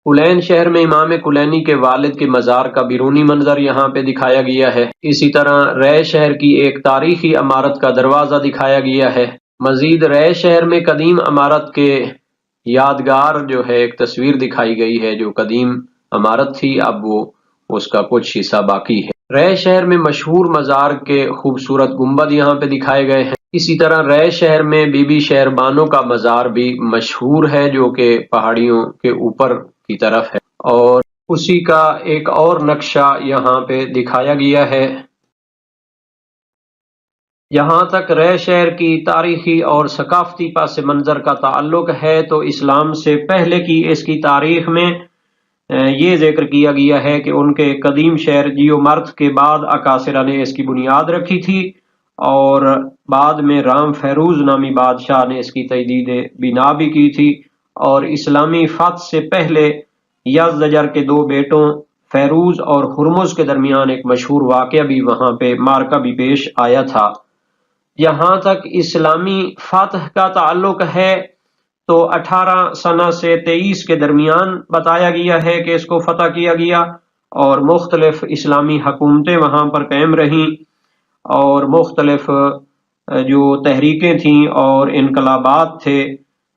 Clean شہر میں امام کلینی کے والد کے مزار کا بیرونی منظر یہاں پہ دکھایا گیا ہے۔ اسی طرح رے شہر کی ایک تاریخی عمارت کا دروازہ دکھایا گیا ہے۔ مزید رے شہر میں قدیم عمارت کے یادگار جو ہے ایک تصویر دکھائی گئی ہے، جو قدیم عمارت تھی، اب وہ اس کا کچھ حصہ باقی ہے۔ رے شہر میں مشہور مزار کے خوبصورت گنبد یہاں پہ دکھائے گئے ہیں۔ اسی طرح رے شہر میں بی بی شہر بانو کا مزار بھی مشہور ہے، جو کہ پہاڑیوں کے اوپر کی طرف ہے، اور اسی کا ایک اور نقشہ یہاں پہ دکھایا گیا ہے۔ یہاں تک رے شہر کی تاریخی اور ثقافتی پس منظر کا تعلق ہے تو اسلام سے پہلے کی اس کی تاریخ میں یہ ذکر کیا گیا ہے کہ ان کے قدیم شہر جیومرتھ کے بعد اکاسرہ نے اس کی بنیاد رکھی تھی، اور بعد میں رام فیروز نامی بادشاہ نے اس کی تجدید بنا بھی کی تھی، اور اسلامی فتح سے پہلے یزدجر کے دو بیٹوں فیروز اور ہرمز کے درمیان ایک مشہور واقعہ بھی وہاں پہ مارکہ بھی پیش آیا تھا۔ یہاں تک اسلامی فتح کا تعلق ہے تو 18 سنہ سے 23 کے درمیان بتایا گیا ہے کہ اس کو فتح کیا گیا، اور مختلف اسلامی حکومتیں وہاں پر قائم رہیں، اور مختلف جو تحریکیں تھیں اور انقلابات تھے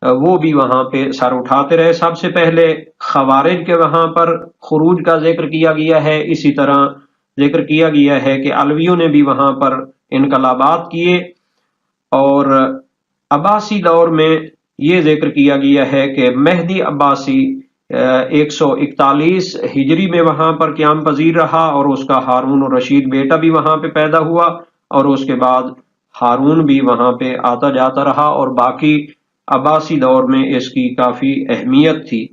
وہ بھی وہاں پہ سر اٹھاتے رہے۔ سب سے پہلے خوارج کے وہاں پر خروج کا ذکر کیا گیا ہے، اسی طرح ذکر کیا گیا ہے کہ علویوں نے بھی وہاں پر انقلابات کیے، اور عباسی دور میں یہ ذکر کیا گیا ہے کہ مہدی عباسی 141 ہجری میں وہاں پر قیام پذیر رہا، اور اس کا ہارون الرشید بیٹا بھی وہاں پہ پیدا ہوا، اور اس کے بعد ہارون بھی وہاں پہ آتا جاتا رہا، اور باقی عباسی دور میں اس کی کافی اہمیت تھی۔